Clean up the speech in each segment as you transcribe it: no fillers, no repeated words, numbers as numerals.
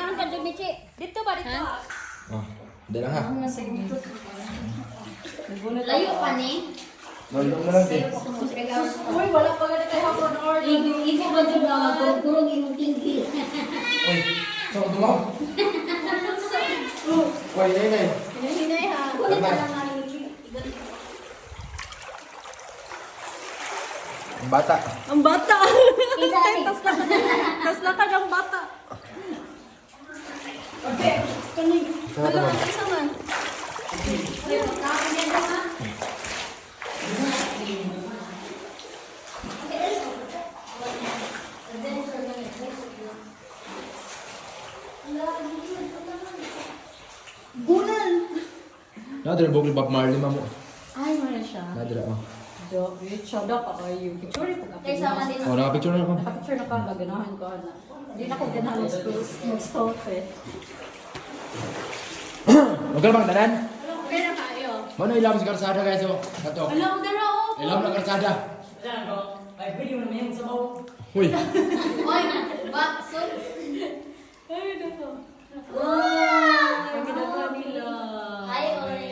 Saan ka dumichi? Dito ba dito? Oh, hindi lang ha. Layo pa ni. Nandun na lang din. Uy, wala pa ganito kayo hapon or. Ibo ba dito na kurong imong tinggi? Uy, saan ka dumaw? Uy, hinay. Hinay ha. Kulit ka lang nga ni. Ang bata. Ang bata. Isa ni. Tas lakad ang bata. Okay. Kani. Saan ka Wala dumaw? ang isa man. Bulan. Nadra, bukli Bob Marley mamo. Ay, mara siya. Nadra, oh. Do, shout out pa kayo. Picture po ka. Kay sama din. Oh, nakapicture na ako. Nakapicture na ka, ganahan ko na. Hindi na ko ganahan mag-stop eh. Huwag ka bang tanan? Okay na kayo. Mano ilam sa karsada guys, oh. Kato. Alam mo dara o. Ilam na karsada. Ay, pwede mo naman yung sabaw. Uy. Oy, bakso. Ay, dito. Wow. Ang ginagawa nila. Ay, oy.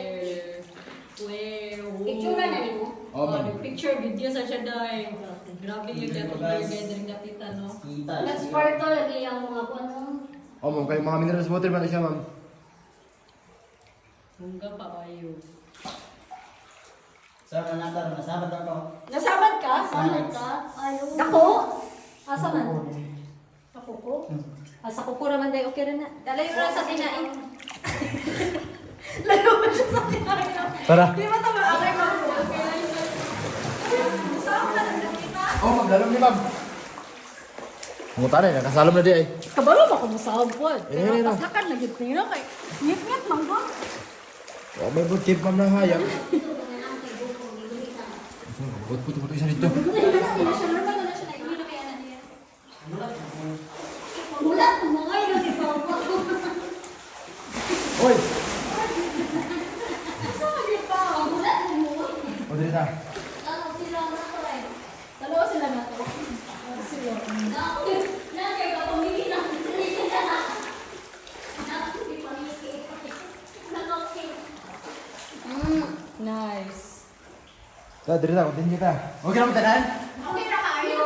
Picture na ni mo. Oh, man. Picture, video sa siya dahil. Grabe yung gathering gatita, no? Kita. Nag-sparkle lagi ang mga ano. Oh, ma'am, kayo mga minerals water man na siya, ma'am. Hangga pa kayo. Sarap na natar, nasabat ako. Nasabad ka? Sanad ka? Ayaw. Dako? Asa man? Ako ko? Asa ko ko naman dahil okay rin na. Dalayo na sa tinain. Layo ba siya sa tinain? Tara. Di ba tama? Okay, ma'am. Okay lang yun. Saan ka lang nakita? Oh, ma'am, lalong ni ma'am. Mungutan na, nakasalom na di ay. Kabalo ba ko masahod po? Eh, eh, Pas lakad na gito nila kay ngit-ngit lang ba? Oh, may butip ma'am na hayang. Put isa dito. Mulat mo ngayon di ba? Oy! Sorry pa. Mulat mo. O, dito na. Ano sila na to eh. Dalawa sila na to. Nakay ka pumili ng Nice. Tara, dito na, kuntin kita. Okay na mo tanan? Okay na kayo.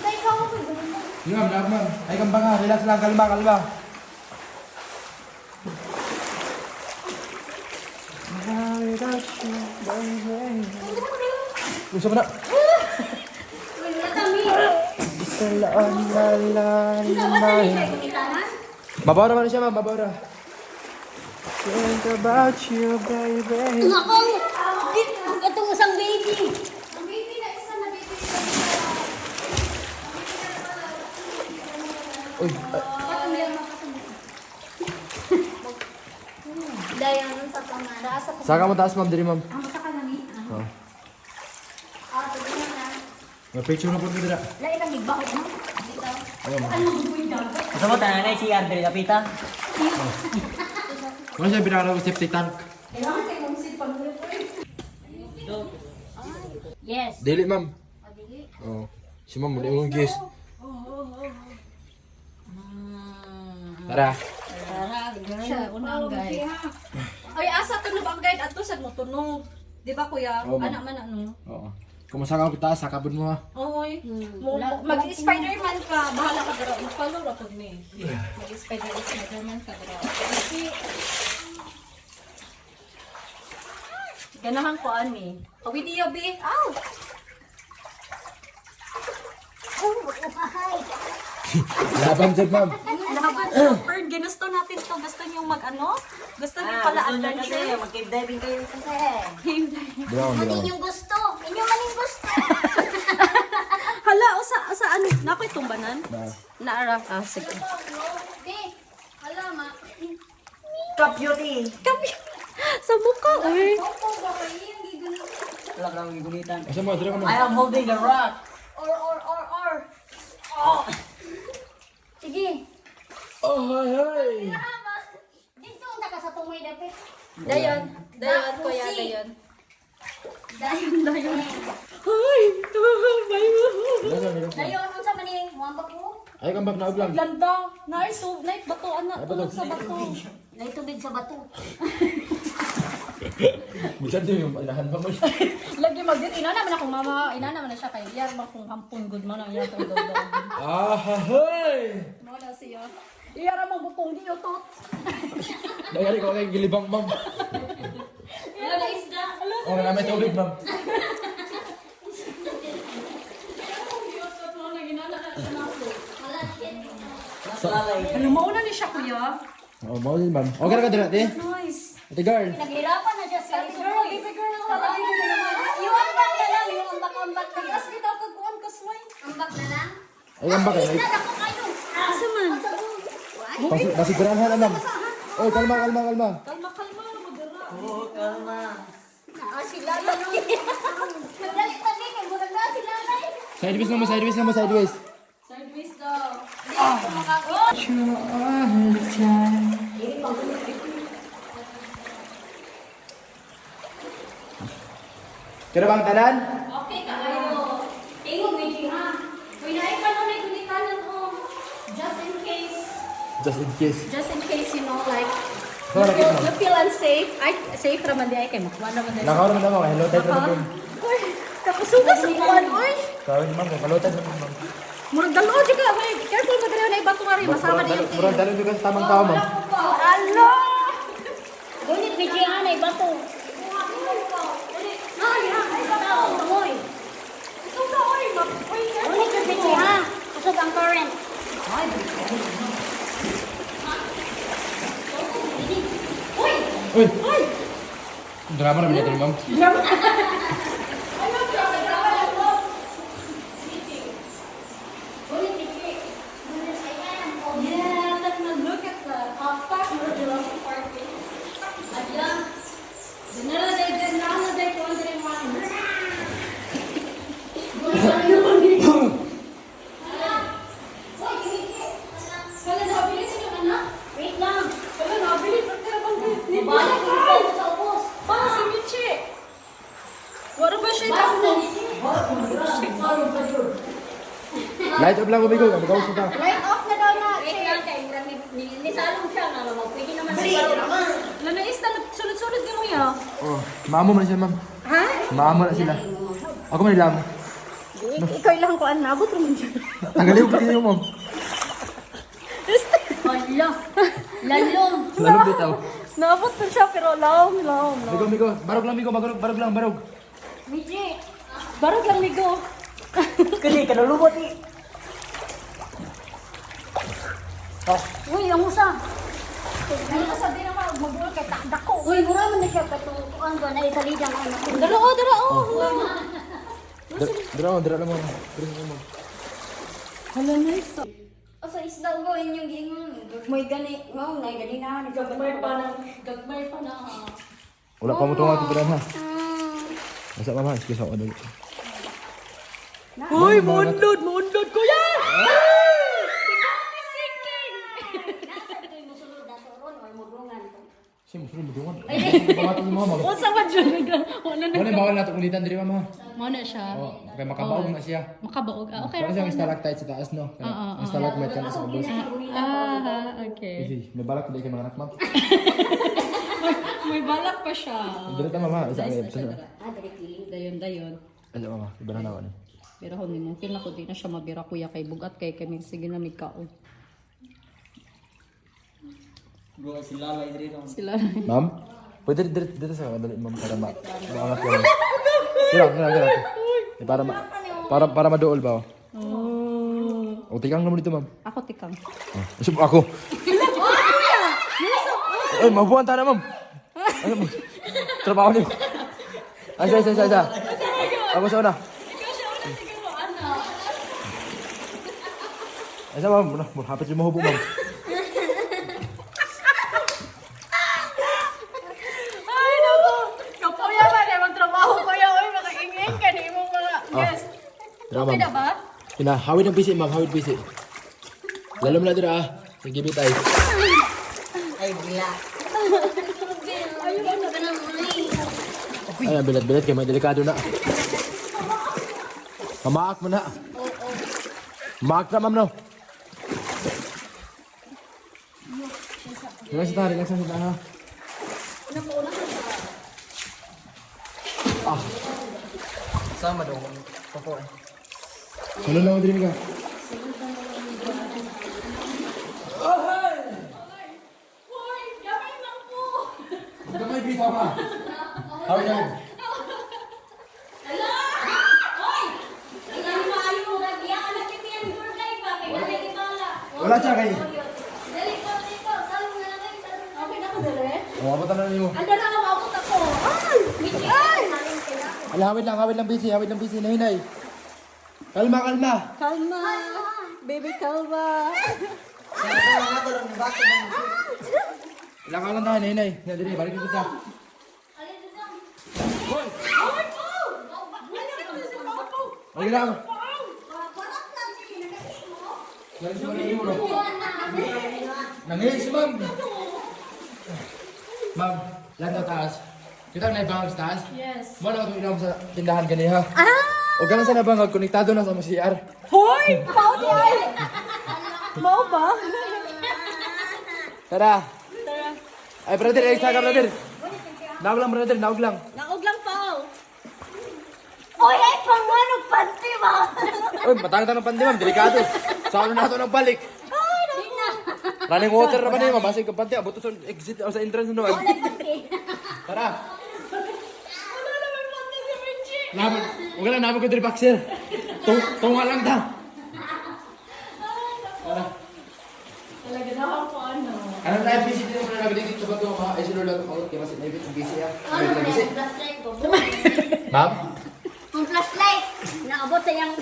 Tay ka mo. Sige ma'am, lahat ma'am. Ay, kambang ha. Relax lang, kalma, kalma. Gusto mo na? Wala kami. Isalaan lalan Ay, kunitangan. Babaw naman siya ma'am, babaw na. Think about you, baby. Nako. Itong isang baby. Ang baby na isa na baby. Uy, Dayan sa pamana. saka mo taas ma'am, diri ma'am. Ang mata ka na ni. Oh. Tignan na. May picture na po dito na. Lain ang igbahot mo. Dito. Ayun ma'am. Gusto mo tanan na si Andre Kapita? Ano siya pinakalaw safety tank? Kailangan kayo mong sit pag Yes. Dili ma'am. Madili. Oh. Si ma'am, muli mong gis. Tara. siya unang guide. Ay asa tunog ang guide ato sad mo tunog. Di ba kuya? Oo, ma'am. Anak man ano. Oo. Kumusta ka taas, sakabon mo ha. Oy. Mag-Spider-Man ka, bahala ka dira. Mag-follow ra pud ni. Mag-Spider-Man ka dira. Ganahan ko ani. Video bi. Aw. Oh, hi. Laban dyan ma'am. Laban super. Ginusto natin to. Gusto niyo mag-ano? Gusto niyo pala adventure? Mag-cave diving kayo kasi. Bilang, Ano bilang. yung gusto? Inyo man yung gusto. Hala, o sa ano? Nakoy tumbanan? Na. Naara. Ah, sige. Okay. Hala, ma. Top beauty! Kami. Sa mukha, eh. Opo, baka yun. Gigano. Wala ka lang gigulitan. Asa mo, dira ka mo. I am holding the rock! Or. Oh. Sige. Oh, hi, hi. Tama. Dito na ka sa tumoy dapit. Dayon. Dayon, kuya, Pusi. dayon. Dayon. Hi! Bye mo. Dira ka, dira ka. Dayon, ano sa maning? Muambak mo? Ay, kambak na vlog. Landa. Nice bato, anak. Ay, bato. Tulog sa bato. Naitubig sa bato. Bisan din yung ilahan pa mo siya. Lagi mag-dit. Ina naman akong mama. Ina naman na siya kay Iyar. Kung hampon good mo na. Iyar kong daw. Ah, hahoy! Mo na siya. Iyar ang magbupong di utot. Nangyari ko kay gilibang, ma'am. Ano na isda? Oh, na may tubig, ma'am. Ano, mauna ni siya, kuya. Oh, mau din, ma'am. Okay na ka dira, ate? Nice. Ate girl. Naghirapan na siya sa Girl, baby girl na pala. Yung ambak na lang, yung ambak na lang. Kasi kita ako kuhan ka sway. Ambak na lang? Ay, kambak eh. Isda ko kayo. Asa man? Pasigurahan na, ma'am. Oh, kalma. Kalma, kalma. Magdara. Oo, kalma. Ah, sila lang. Madali pa din. Murag na sila lang. Sideways lang mo, sideways lang mo, sideways. Sideways daw. You all the time. Kira bang tanan? Okay ka kayo. Ingon, Beijing ha. Uy, naipan mo na yung kunikanan o. Just in case. Just in case. Just in case, you know, like, Wala na kita. you feel unsafe. Ay, safe naman di ay kay makuha naman din. Nakaw naman ako. Hello, tayo naman. Uy, kapusugas sa kuwan, uy. Kawin ni ma'am, kalotay naman, ma'am. Murag dalo ka, uy. Careful ba dali na iba ko nga rin. Masama na yung Murag dalo juga sa tamang tao, ma'am. Ano? Gunit bijihan ay bato. Ay, ay, bato. Tumoy. Ito ka, uy. Uy, Gunit yung bijihan. Kusog ang current. Uy! Drama naman ito, ma'am. Yeah, let's not look at the half-pack or Jurassic Park. Ayan. Dinala day ko ang din man. Kala nabili ka naman na? Wait lang. Kala nabili ka bang ni Balik ko dito sa ubos. Para si Michi. Wala ba siya dako? Light up lang, umigo. Ano ka usap ka? Light off na daw na. Wait lang kay murag ni salong siya nga naman. Pwede naman sa Lanais na sunod-sunod din mo ya. Oh, maamo man siya, ma'am. Ha? Maamo na sila. Ako man nilam. Ikaw ilang ko nabot rin dyan. Tagaliw ko niyo, ma'am. Hala. Lalong. Lalong bitaw. Nabot rin siya pero laom. Migo. Barog lang, migo. Barog. Miji. Barog lang migo. Kali, kanulubot eh. Uy, ang usa. Ano ka sabi na mag-uul kay takdako. Uy, mura man na siya katukuan ba na isalidang ano. Dara oh. Dira lang mo. Dira mo. Hala, nice. O sa isda ko inyong gingon. May gani. Mau na gani na. Gagmay pa na. Wala pa mo tunga tibran ha. Masa mama, excuse ako dali. Uy, mundod kuya! Nasa ito yung musulod na toron or murungan to. Sim, sulo mo tungan. Pamati mo mama. Unsa man dyan? Wala na. Wala bawal nato kulitan diri mama. Mo na siya. Oh, kay makabaog na siya. Makabaog. Okay. Para siyang stalactite sa taas no. Ang stalagmite kan sa ubos. Okay. Easy, may balak dili kay mga anak, ma'am. May balak pa siya. Dili ta mama, isa kay. Ah, dari kiling. Dayon. Ano mama, iba na nawan. Pero hon mo, kina ko di na siya mabira kuya kay bugat kay kami sige na may kaon. Bro, sila lay diri no. Sila. Ma'am, pwede dito sa dali ma'am para maangat yan. Kira. Para maduol ba? Oh. O tikang naman dito ma'am. Ako tikang. Isip ako. Ay, mabuhan tayo ma'am. Ano mo? Trabaho niyo. Ay, isa. Ako sa una. Ay, sa ma'am. Hapit yung mahubo ma'am. Ay nako. Kapuya ba na magtrabaho kuya oy makainging ka ni mo mga guest. Tara Okay na ma'am. ba? Kina, hawid ang bisi ma'am, hawid bisi. Lalo mo na dito ah. Sige, bitay. Ay, bila. Ayun ka nang muli. Ay, ang bilat-bilat kaya may delikado na. Mamaak mo na. Maak na ma'am no. Relax sa relax sa ha. Sama daw. Pako eh. Sunod lang din ka. Hoy, gamay lang po. Kamay bitaw ka. Hawak lang. Ala! Hoy! Ang maayo mo na diya anak ni Tian Burgay ba kay nanay ni Bala. Wala siya kay. Dali ko dito, salong na lang. Okay na ko dali. Wala pa mo. Anda na mabot ako. Ay! Michi! Ay! Ala, hawit lang busy, nahinay. Kalma. Kalma. Baby kalma. Ilang ka lang tayo, nahinay. Dali, balik kita. Hoy! Balik lang. Nangis, ma'am. Ma'am, lang na taas. Kita na ibang sa taas. Yes. Wala ko inom sa tindahan ganiha. O ganun sa nabangag, konektado na sa CR. Hoy! Pao di ay! Mau ba? Tara. Ay, brother, extra ka, brother. Naog lang, brother, naog lang. Naog lang Pao. Hoy, ay pangwanong panty ba? Uy, matang-tang ng pandi, ma'am. Delikado. Sa ano na ito nagbalik? Di na. Running water na ba niya, ma'am? Basig ka pandi. Abot sa exit o sa entrance na naman. Tara. Wala naman panty si Michi. Huwag lang, namin ko diri boxer. Tunga lang ta. Tara. Talaga na ako ano. Ano na yung busy din mo na nagdikit sa bato ka? Ay, sinulad ko. Kaya mas naibit yung busy, ha? May busy. Ma'am? Ang flashlight. Naabot sa yung...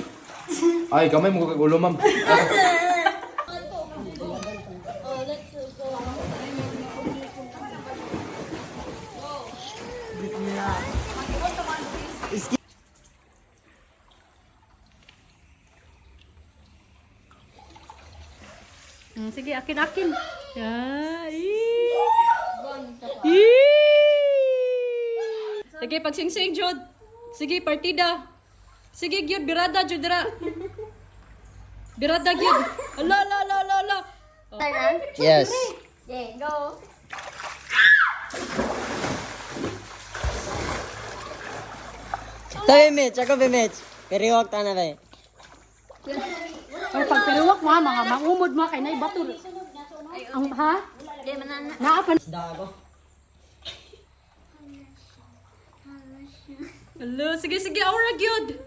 Ay, kamay mo kagulo, ma'am. Sige, akin. Sige, pagsingsing, Jod. Sige, partida. Sige, Gyud, birada, Jud, dira. Birada, Gyud. Ala. Yes. Okay, go. Tabi Mitch, ako ba Mitch? Periwag ta na ba? Ay, pag periwak mo, mga mangumod mo, kay na ibato. Ang, ha? Di manana. Naapan. Dago. Hello, sige, aura, Gyud.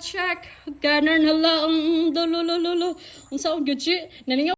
Check. Ganern, hala, ang lolo. Ang saan, Gyud, si? Naningaw.